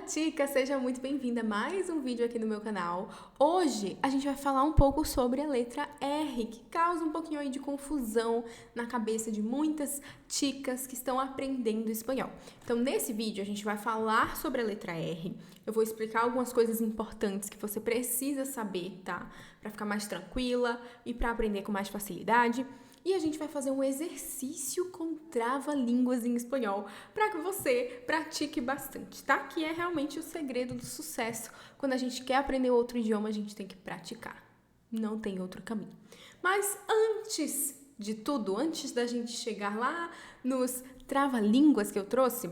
Tica, seja muito bem-vinda a mais um vídeo aqui no meu canal. Hoje a gente vai falar um pouco sobre a letra R, que causa um pouquinho aí de confusão na cabeça de muitas ticas que estão aprendendo espanhol. Então, nesse vídeo a gente vai falar sobre a letra R. Eu vou explicar algumas coisas importantes que você precisa saber, tá? Para ficar mais tranquila e para aprender com mais facilidade. E a gente vai fazer um exercício com trava-línguas em espanhol para que você pratique bastante, tá? Que é realmente o segredo do sucesso. Quando a gente quer aprender outro idioma, a gente tem que praticar. Não tem outro caminho. Mas antes de tudo, antes da gente chegar lá nos trava-línguas que eu trouxe,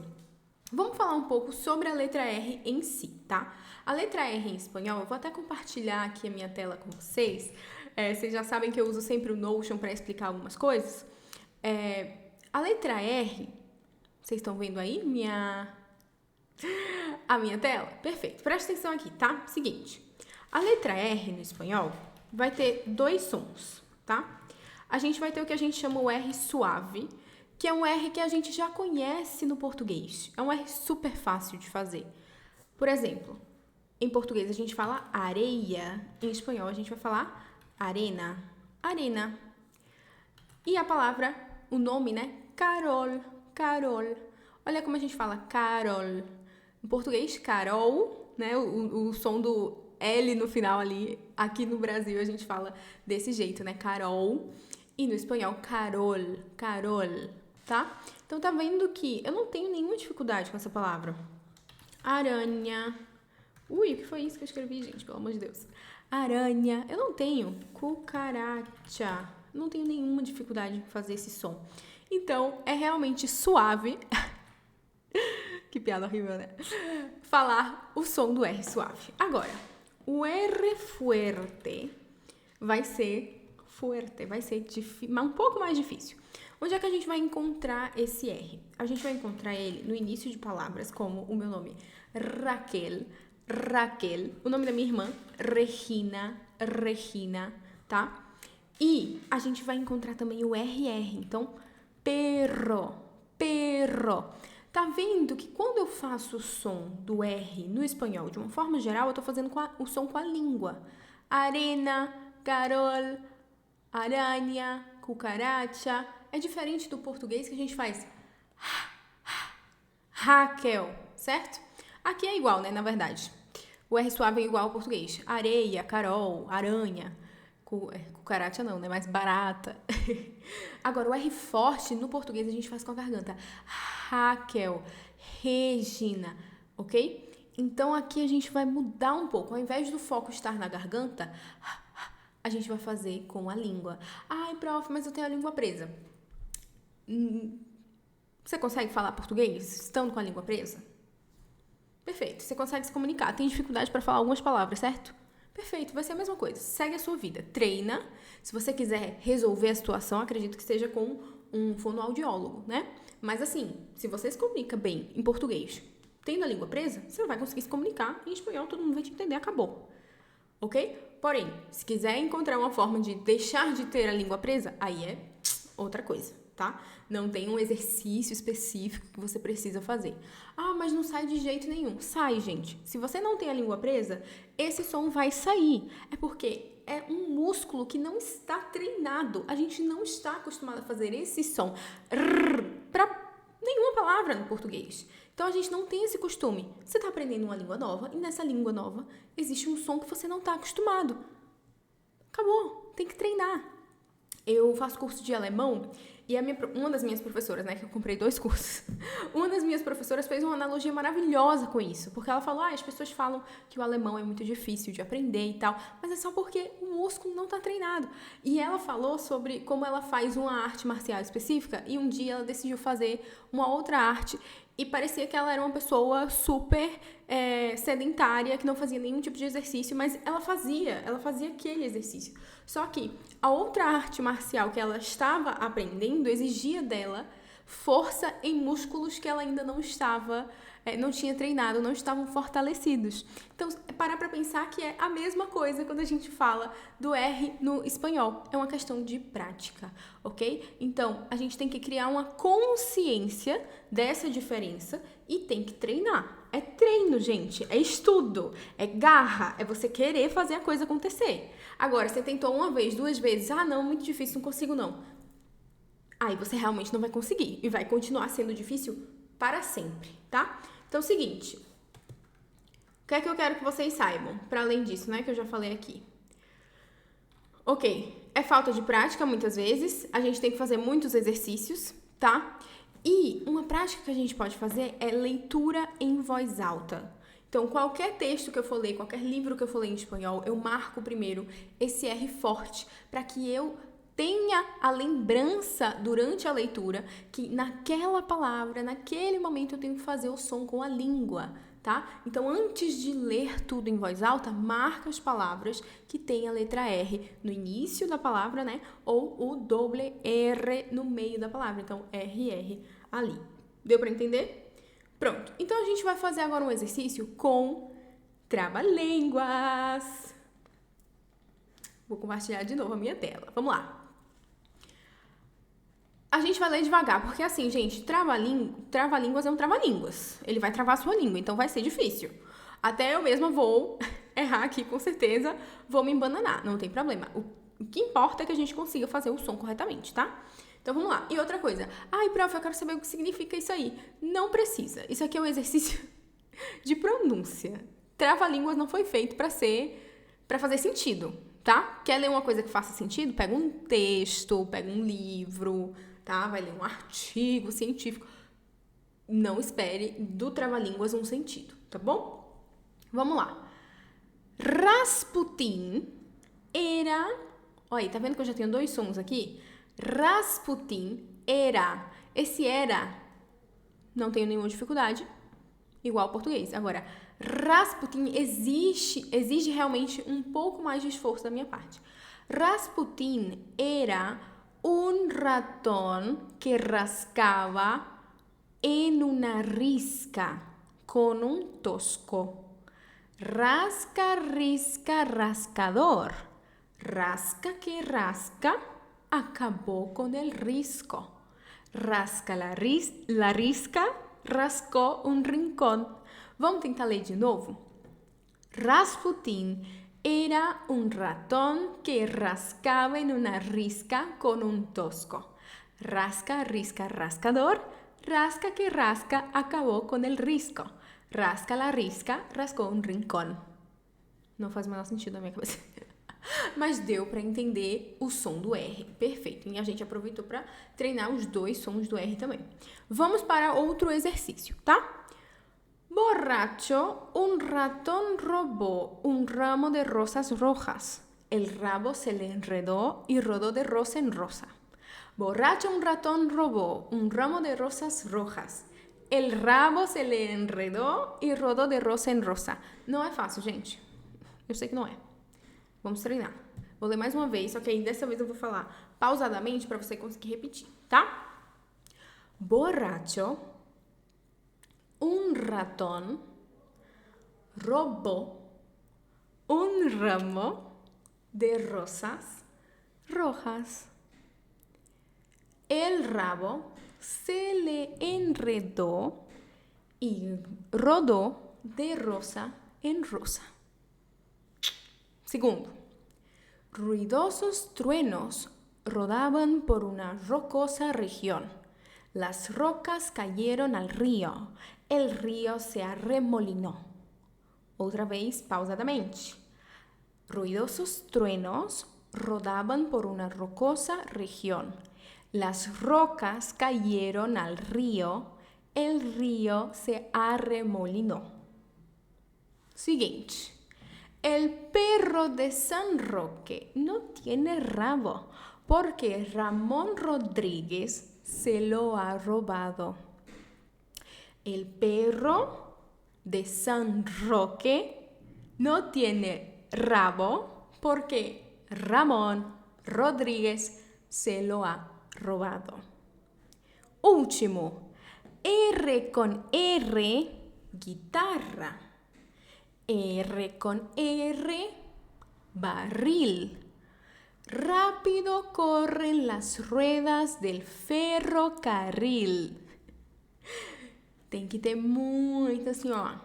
vamos falar um pouco sobre a letra R em si, tá? A letra R em espanhol, eu vou até compartilhar aqui a minha tela com vocês. Vocês já sabem que eu uso sempre o Notion para explicar algumas coisas. A letra R, vocês estão vendo aí a minha tela? Perfeito, presta atenção aqui, tá? Seguinte, a letra R no espanhol vai ter dois sons, tá? A gente vai ter o que a gente chama o R suave, que é um R que a gente já conhece no português. É um R super fácil de fazer. Por exemplo, em português a gente fala areia, em espanhol a gente vai falar arena, arena. E a palavra, o nome, né? Carol, Carol. Olha como a gente fala Carol. Em português, Carol, né? O som do L no final ali. Aqui no Brasil a gente fala desse jeito, né? Carol. E no espanhol, Carol, Carol, tá? Então tá vendo que eu não tenho nenhuma dificuldade com essa palavra. Aranha. Ui, o que foi isso que eu escrevi, gente? Pelo amor de Deus. Aranha. Eu não tenho. Cucaracha. Não tenho nenhuma dificuldade em fazer esse som. Então, é realmente suave. Que piada horrível, né? Falar o som do R suave. Agora, o R fuerte vai ser um pouco mais difícil. Onde é que a gente vai encontrar esse R? A gente vai encontrar ele no início de palavras como o meu nome, Raquel, Raquel, o nome da minha irmã, Regina, Regina, tá? E a gente vai encontrar também o RR, então, perro, perro. Tá vendo que quando eu faço o som do R no espanhol, de uma forma geral, eu tô fazendo o som com a língua. Arena, Carol, aranha, cucaracha. É diferente do português que a gente faz Raquel, certo? Aqui é igual, né, na verdade. O R suave é igual ao português. Areia, Carol, aranha. Cucaracha não, né? Mais barata. Agora, o R forte, no português, a gente faz com a garganta. Raquel, Regina, ok? Então, aqui a gente vai mudar um pouco. Ao invés do foco estar na garganta, a gente vai fazer com a língua. Ai, prof, mas eu tenho a língua presa. Você consegue falar português estando com a língua presa? Perfeito, você consegue se comunicar. Tem dificuldade para falar algumas palavras, certo? Perfeito, vai ser a mesma coisa. Segue a sua vida, treina. Se você quiser resolver a situação, acredito que seja com um fonoaudiólogo, né? Mas assim, se você se comunica bem em português, tendo a língua presa, você não vai conseguir se comunicar em espanhol, todo mundo vai te entender, acabou. Ok? Porém, se quiser encontrar uma forma de deixar de ter a língua presa, aí é outra coisa, tá? Não tem um exercício específico que você precisa fazer. Ah, mas não sai de jeito nenhum. Sai, gente. Se você não tem a língua presa, esse som vai sair. É porque é um músculo que não está treinado. A gente não está acostumado a fazer esse som para nenhuma palavra no português. Então, a gente não tem esse costume. Você está aprendendo uma língua nova e nessa língua nova existe um som que você não está acostumado. Acabou. Tem que treinar. Eu faço curso de alemão e uma das minhas professoras, né, que eu comprei 2 cursos, uma das minhas professoras fez uma analogia maravilhosa com isso, porque ela falou, as pessoas falam que o alemão é muito difícil de aprender e tal, mas é só porque o músculo não está treinado. E ela falou sobre como ela faz uma arte marcial específica e um dia ela decidiu fazer uma outra arte e parecia que ela era uma pessoa super sedentária, que não fazia nenhum tipo de exercício, mas ela fazia aquele exercício. Só que a outra arte marcial que ela estava aprendendo exigia dela força em músculos que ela ainda não estava não tinha treinado, não estavam fortalecidos. Então, parar para pensar que é a mesma coisa quando a gente fala do R no espanhol. É uma questão de prática, ok? Então, a gente tem que criar uma consciência dessa diferença e tem que treinar. É treino, gente. É estudo. É garra. É você querer fazer a coisa acontecer. Agora, você tentou uma vez, 2 vezes. Ah, não, muito difícil, não consigo não. Aí você realmente não vai conseguir. E vai continuar sendo difícil para sempre, tá? Então, é o seguinte. O que é que eu quero que vocês saibam? Para além disso, né? Que eu já falei aqui. Ok. É falta de prática, muitas vezes. A gente tem que fazer muitos exercícios, tá? E uma prática que a gente pode fazer é leitura em voz alta. Então, qualquer texto que eu for ler, qualquer livro que eu for ler em espanhol, eu marco primeiro esse R forte, para que eu tenha a lembrança durante a leitura que naquela palavra, naquele momento eu tenho que fazer o som com a língua, tá? Então, antes de ler tudo em voz alta, marca as palavras que tem a letra R no início da palavra, né? Ou o doble R no meio da palavra. Então, RR ali. Deu para entender? Pronto. Então, a gente vai fazer agora um exercício com trava-línguas. Vou compartilhar de novo a minha tela. Vamos lá. A gente vai ler devagar, porque assim, gente, trava-línguas é um trava-línguas. Ele vai travar a sua língua, então vai ser difícil. Até eu mesma vou errar aqui, com certeza, vou me embananar, não tem problema. O que importa é que a gente consiga fazer o som corretamente, tá? Então, vamos lá. E outra coisa. Ai, prof, eu quero saber o que significa isso aí. Não precisa. Isso aqui é um exercício de pronúncia. Trava-línguas não foi feito para fazer sentido, tá? Quer ler uma coisa que faça sentido? Pega um texto, pega um livro, tá? Vai ler um artigo científico. Não espere do trava-línguas um sentido, tá bom? Vamos lá. Rasputin era... Olha aí, tá vendo que eu já tenho 2 sons aqui? Rasputin era. Esse era, não tenho nenhuma dificuldade, igual ao português. Agora, Rasputin exige realmente um pouco mais de esforço da minha parte. Rasputin era un ratón que rascaba en una risca con un tosco. Rasca, risca, rascador. Rasca que rasca, acabó con el risco. Rasca la risca, rascou um rincón. Vamos tentar ler de novo? Rasputin era un ratón que rascaba en una risca con un tosco. Rasca, risca, rascador. Rasca que rasca, acabou con el risco. Rasca la risca, rascou um rincón. Não faz o menor sentido na minha cabeça. Mas deu para entender o som do R. Perfeito. E a gente aproveitou para treinar os 2 sons do R também. Vamos para outro exercício, tá? Borracho, un ratón robó un ramo de rosas rojas. El rabo se le enredó y rodó de rosa en rosa. Borracho, un ratón robó un ramo de rosas rojas. El rabo se le enredó y rodó de rosa en rosa. Não é fácil, gente. Eu sei que não é. Vamos treinar. Vou ler mais uma vez, só que aí dessa vez eu vou falar pausadamente para você conseguir repetir, tá? Borracho, un ratón robó un ramo de rosas rojas. El rabo se le enredó y rodó de rosa en rosa. Segundo, ruidosos truenos rodaban por una rocosa región. Las rocas cayeron al río. El río se arremolinó. Outra vez, pausadamente. Ruidosos truenos rodaban por una rocosa región. Las rocas cayeron al río. El río se arremolinó. Siguiente. El perro de San Roque no tiene rabo porque Ramón Rodríguez se lo ha robado. El perro de San Roque no tiene rabo porque Ramón Rodríguez se lo ha robado. Último, R con R guitarra. R con R, barril. Rápido corren las ruedas del ferrocarril. Tem que ter muito assim, ó.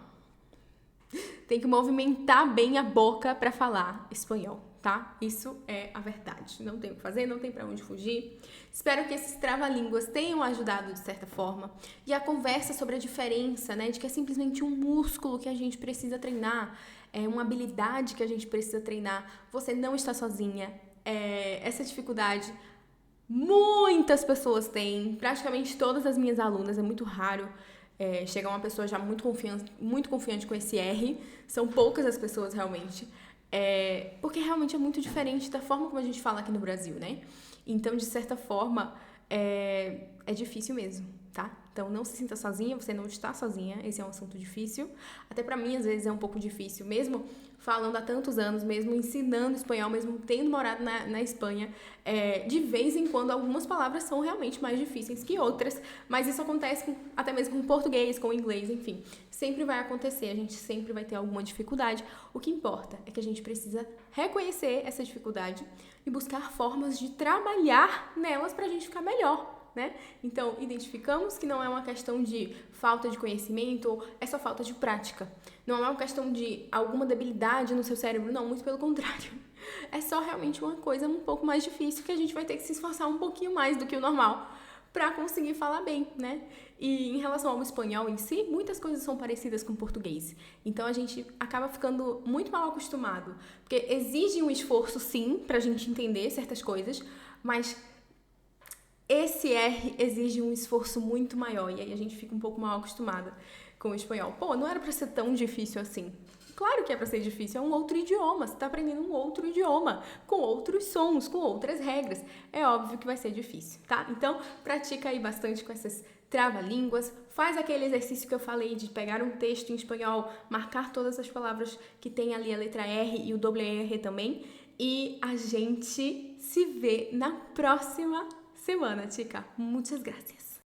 Tem que movimentar bem a boca para falar espanhol, tá? Isso é a verdade. Não tem o que fazer, não tem para onde fugir. Espero que esses trava-línguas tenham ajudado de certa forma. E a conversa sobre a diferença, né? De que é simplesmente um músculo que a gente precisa treinar. É uma habilidade que a gente precisa treinar. Você não está sozinha. Essa dificuldade muitas pessoas têm. Praticamente todas as minhas alunas. É muito raro chegar uma pessoa já muito confiante com esse R. São poucas as pessoas realmente. Porque realmente é muito diferente da forma como a gente fala aqui no Brasil, né? Então, de certa forma, é difícil mesmo, tá? Então, não se sinta sozinha, você não está sozinha, esse é um assunto difícil. Até pra mim, às vezes, é um pouco difícil, mesmo falando há tantos anos, mesmo ensinando espanhol, mesmo tendo morado na Espanha, de vez em quando algumas palavras são realmente mais difíceis que outras, mas isso acontece até mesmo com português, com inglês, enfim. Sempre vai acontecer, a gente sempre vai ter alguma dificuldade. O que importa é que a gente precisa reconhecer essa dificuldade e buscar formas de trabalhar nelas pra gente ficar melhor. Né? Então, identificamos que não é uma questão de falta de conhecimento ou é só falta de prática. Não é uma questão de alguma debilidade no seu cérebro, não, muito pelo contrário. É só realmente uma coisa um pouco mais difícil que a gente vai ter que se esforçar um pouquinho mais do que o normal para conseguir falar bem, né? E em relação ao espanhol em si, muitas coisas são parecidas com o português. Então, a gente acaba ficando muito mal acostumado, porque exige um esforço, sim, pra gente entender certas coisas, mas esse R exige um esforço muito maior e aí a gente fica um pouco mal acostumada com o espanhol. Pô, não era pra ser tão difícil assim. Claro que é pra ser difícil, é um outro idioma. Você tá aprendendo um outro idioma, com outros sons, com outras regras. É óbvio que vai ser difícil, tá? Então, pratica aí bastante com essas trava-línguas. Faz aquele exercício que eu falei de pegar um texto em espanhol, marcar todas as palavras que tem ali a letra R e o doble R também. E a gente se vê na próxima semana, chica. Muchas gracias.